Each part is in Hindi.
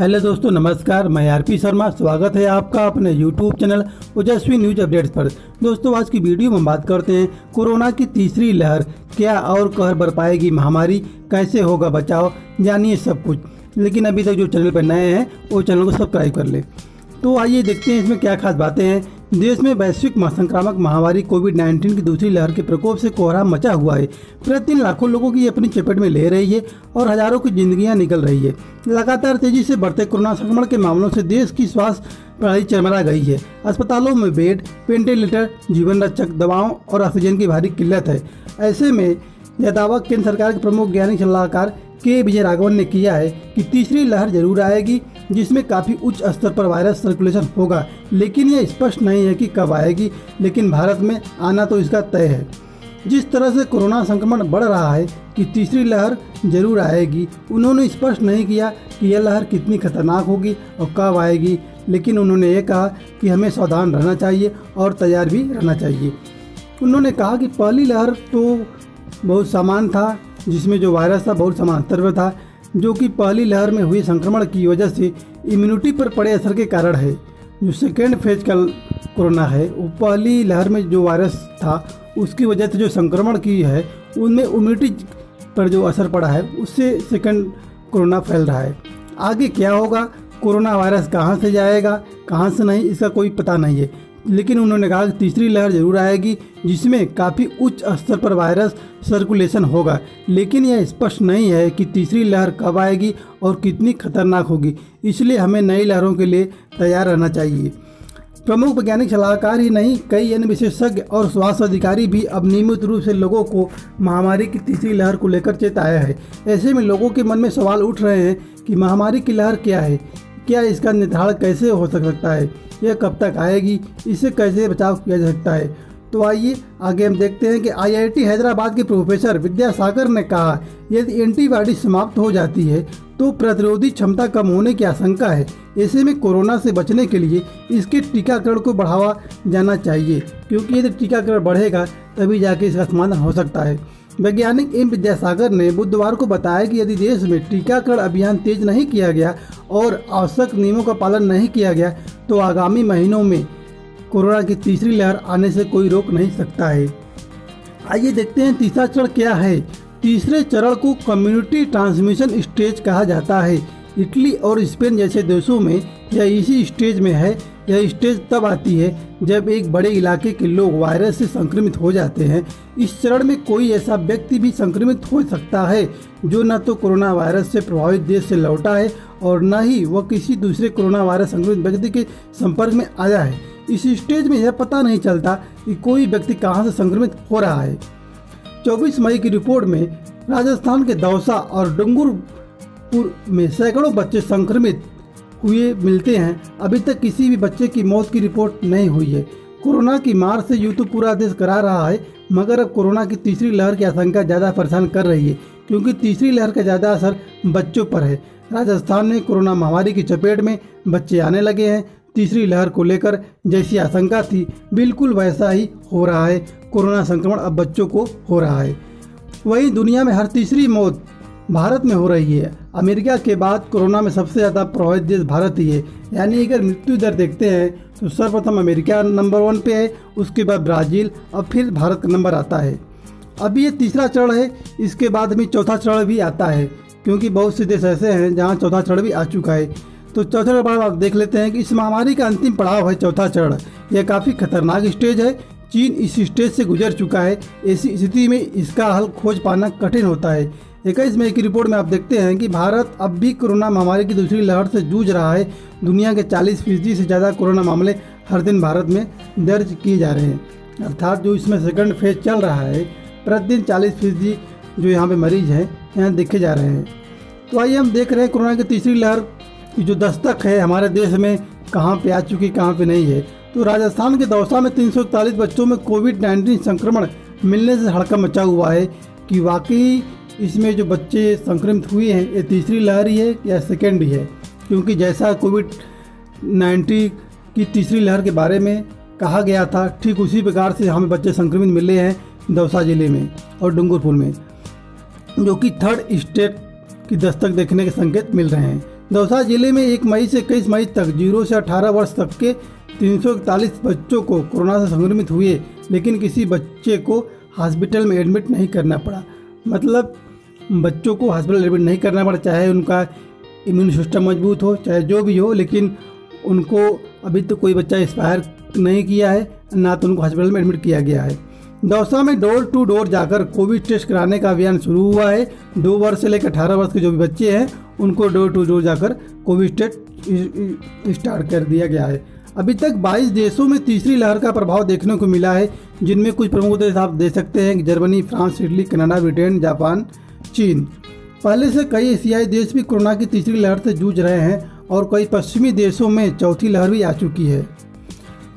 हेलो दोस्तों, नमस्कार। मैं आरपी शर्मा, स्वागत है आपका अपने यूट्यूब चैनल ओजस्वी न्यूज अपडेट्स पर। दोस्तों, आज की वीडियो में बात करते हैं कोरोना की तीसरी लहर क्या और कहर बरपाएगी महामारी, कैसे होगा बचाव, जानिए सब कुछ। लेकिन अभी तक जो चैनल पर नए हैं वो चैनल को सब्सक्राइब कर ले। तो आइए देखते हैं इसमें क्या खास बातें हैं। देश में वैश्विक संक्रामक महामारी कोविड-19 की दूसरी लहर के प्रकोप से कोहराम मचा हुआ है। प्रतिदिन लाखों लोगों की अपनी चपेट में ले रही है और हजारों की जिंदगियां निकल रही है। लगातार तेजी से बढ़ते कोरोना संक्रमण के मामलों से देश की स्वास्थ्य प्रणाली चरमरा गई है। अस्पतालों में बेड, वेंटिलेटर, जीवन रक्षक दवाओं और ऑक्सीजन की भारी किल्लत है। ऐसे में यह दावा केंद्र सरकार के प्रमुख वैज्ञानिक सलाहकार के विजय राघवन ने किया है कि तीसरी लहर जरूर आएगी, जिसमें काफ़ी उच्च स्तर पर वायरस सर्कुलेशन होगा, लेकिन यह स्पष्ट नहीं है कि कब आएगी। लेकिन भारत में आना तो इसका तय है। जिस तरह से कोरोना संक्रमण बढ़ रहा है कि तीसरी लहर जरूर आएगी, उन्होंने स्पष्ट नहीं किया कि यह लहर कितनी खतरनाक होगी और कब आएगी। लेकिन उन्होंने ये कहा कि हमें सावधान रहना चाहिए और तैयार भी रहना चाहिए। उन्होंने कहा कि पहली लहर तो बहुत सामान्य था, जिसमें जो वायरस था बहुत समान स्तर पर था, जो कि पहली लहर में हुए संक्रमण की वजह से इम्यूनिटी पर पड़े असर के कारण है। जो सेकेंड फेज का कोरोना है, वो पहली लहर में जो वायरस था उसकी वजह से जो संक्रमण की है उनमें इम्यूनिटी पर जो असर पड़ा है उससे सेकेंड कोरोना फैल रहा है। आगे क्या होगा, कोरोना वायरस कहाँ से जाएगा कहाँ से नहीं, इसका कोई पता नहीं है। लेकिन उन्होंने कहा कि तीसरी लहर जरूर आएगी, जिसमें काफ़ी उच्च स्तर पर वायरस सर्कुलेशन होगा। लेकिन यह स्पष्ट नहीं है कि तीसरी लहर कब आएगी और कितनी खतरनाक होगी। इसलिए हमें नई लहरों के लिए तैयार रहना चाहिए। प्रमुख वैज्ञानिक सलाहकार ही नहीं, कई अन्य विशेषज्ञ और स्वास्थ्य अधिकारी भी अब नियमित रूप से लोगों को महामारी की तीसरी लहर को लेकर चेताया है। ऐसे में लोगों के मन में सवाल उठ रहे हैं कि महामारी की लहर क्या है, क्या इसका निर्धारण कैसे हो सकता है, यह कब तक आएगी, इससे कैसे बचाव किया जा सकता है। तो आइए आगे हम देखते हैं कि IIT हैदराबाद के प्रोफेसर विद्यासागर ने कहा, यदि एंटीबॉडी समाप्त हो जाती है तो प्रतिरोधी क्षमता कम होने की आशंका है। ऐसे में कोरोना से बचने के लिए इसके टीकाकरण को बढ़ावा जाना चाहिए, क्योंकि यदि टीकाकरण बढ़ेगा तभी जाके इसका समाधान हो सकता है। वैज्ञानिक एम विद्यासागर ने बुधवार को बताया कि यदि देश में टीकाकरण अभियान तेज नहीं किया गया और आवश्यक नियमों का पालन नहीं किया गया तो आगामी महीनों में कोरोना की तीसरी लहर आने से कोई रोक नहीं सकता है। आइए देखते हैं तीसरा चरण क्या है। तीसरे चरण को कम्युनिटी ट्रांसमिशन स्टेज कहा जाता है। इटली और स्पेन जैसे देशों में यह इसी स्टेज में है। यह स्टेज तब आती है जब एक बड़े इलाके के लोग वायरस से संक्रमित हो जाते हैं। इस चरण में कोई ऐसा व्यक्ति भी संक्रमित हो सकता है जो न तो कोरोना वायरस से प्रभावित देश से लौटा है और न ही वह किसी दूसरे कोरोना वायरस संक्रमित व्यक्ति के संपर्क में आया है। इस स्टेज में यह पता नहीं चलता कि कोई व्यक्ति कहां से संक्रमित हो रहा है। 24 मई की रिपोर्ट में राजस्थान के दौसा और डूंगरपुर में सैकड़ों बच्चे संक्रमित हुए मिलते हैं। अभी तक किसी भी बच्चे की मौत की रिपोर्ट नहीं हुई है। कोरोना की मार से यूं तो पूरा देश करा रहा है, मगर अब कोरोना की तीसरी लहर की आशंका ज़्यादा परेशान कर रही है, क्योंकि तीसरी लहर का ज़्यादा असर बच्चों पर है। राजस्थान में कोरोना महामारी की चपेट में बच्चे आने लगे हैं। तीसरी लहर को लेकर जैसी आशंका थी बिल्कुल वैसा ही हो रहा है। कोरोना संक्रमण अब बच्चों को हो रहा है। वहीं दुनिया में हर तीसरी मौत भारत में हो रही है। अमेरिका के बाद कोरोना में सबसे ज़्यादा प्रभावित देश भारत ही है। यानी अगर मृत्यु दर देखते हैं तो सर्वप्रथम अमेरिका नंबर 1 पे है, उसके बाद ब्राज़ील और फिर भारत का नंबर आता है। अभी ये तीसरा चरण है, इसके बाद भी चौथा चरण भी आता है, क्योंकि बहुत से देश ऐसे हैं जहाँ चौथा चरण भी आ चुका है। तो चौथा चरण आप देख लेते हैं कि इस महामारी का अंतिम पड़ाव है चौथा चरण। यह काफ़ी खतरनाक स्टेज है। चीन इस स्टेज से गुजर चुका है। ऐसी स्थिति में इसका हल खोज पाना कठिन होता है। 21 मई की रिपोर्ट में आप देखते हैं कि भारत अब भी कोरोना महामारी की दूसरी लहर से जूझ रहा है। दुनिया के 40% से ज़्यादा कोरोना मामले हर दिन भारत में दर्ज किए जा रहे हैं। अर्थात जो इसमें सेकंड फेज चल रहा है, प्रतिदिन 40% जो यहाँ पे मरीज हैं यहाँ देखे जा रहे हैं। तो आइए हम देख रहे हैं कोरोना की तीसरी लहर की जो दस्तक है हमारे देश में कहाँ पे आ चुकी, कहाँ पे नहीं है। तो राजस्थान के दौसा में 341 बच्चों में कोविड-19 संक्रमण मिलने से हड़कंप मचा हुआ है कि वाकई इसमें जो बच्चे संक्रमित हुए हैं ये तीसरी लहर ही है या सेकेंड ही है। क्योंकि जैसा कोविड-19 की तीसरी लहर के बारे में कहा गया था, ठीक उसी प्रकार से हमें बच्चे संक्रमित मिले हैं दौसा जिले में और डूंगरपुर में, जो कि थर्ड स्टेट की दस्तक देखने के संकेत मिल रहे हैं। दौसा जिले में 1 मई से 21 मई तक 0 से 18 वर्ष तक के 341 बच्चों को कोरोना से संक्रमित हुए, लेकिन किसी बच्चे को हॉस्पिटल में एडमिट नहीं करना पड़ा। मतलब बच्चों को हॉस्पिटल एडमिट नहीं करना पड़ा, चाहे उनका इम्यून सिस्टम मजबूत हो, चाहे जो भी हो, लेकिन उनको अभी तो कोई बच्चा एक्सपायर नहीं किया है, ना तो उनको हॉस्पिटल में एडमिट किया गया है। दौसा में डोर टू डोर जाकर कोविड टेस्ट कराने का अभियान शुरू हुआ है। 2 वर्ष से लेकर 18 वर्ष के जो भी बच्चे हैं उनको डोर टू डोर जाकर कोविड टेस्ट स्टार्ट कर दिया गया है। अभी तक 22 देशों में तीसरी लहर का प्रभाव देखने को मिला है, जिनमें कुछ प्रमुख देश आप दे सकते हैं: Germany, France, Italy, Canada, Britain, Japan, चीन। पहले से कई एशियाई देश भी कोरोना की तीसरी लहर से जूझ रहे हैं और कई पश्चिमी देशों में चौथी लहर भी आ चुकी है।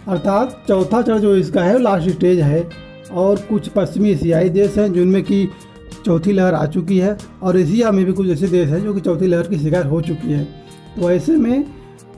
अर्थात चौथा चरण जो इसका है वो लास्ट स्टेज है, और कुछ पश्चिमी एशियाई देश हैं जिनमें कि चौथी लहर आ चुकी है, और एशिया में भी कुछ ऐसे देश हैं जो कि चौथी लहर की शिकार हो चुकी है। तो ऐसे में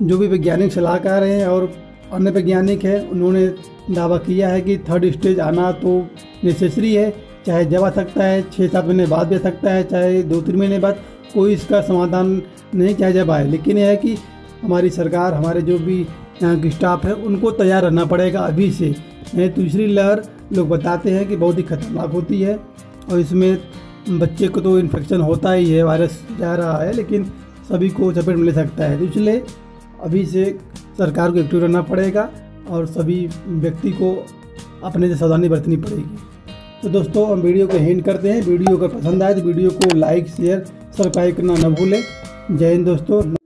जो भी वैज्ञानिक सलाहकार हैं और अन्य वैज्ञानिक हैं, उन्होंने दावा किया है कि थर्ड स्टेज आना तो नेसेसरी है, चाहे जब आ सकता है, 6-7 महीने बाद भी आ सकता है, चाहे 2-3 महीने बाद, कोई इसका समाधान नहीं चाहे जब आए। लेकिन यह है कि हमारी सरकार, हमारे जो भी यहाँ की स्टाफ है, उनको तैयार रहना पड़ेगा अभी से। नहीं, दूसरी लहर लोग बताते हैं कि बहुत ही खतरनाक होती है, और इसमें बच्चे को तो इन्फेक्शन होता ही है, वायरस जा रहा है, लेकिन सभी को चपेट में ले सकता है। तो इसलिए अभी से सरकार को एक्टिव रहना पड़ेगा और सभी व्यक्ति को अपने से सावधानी बरतनी पड़ेगी। तो दोस्तों, हम वीडियो को एंड करते हैं। वीडियो अगर पसंद आए तो वीडियो को लाइक, शेयर, सब्सक्राइब करना न भूलें। जय हिंद दोस्तों।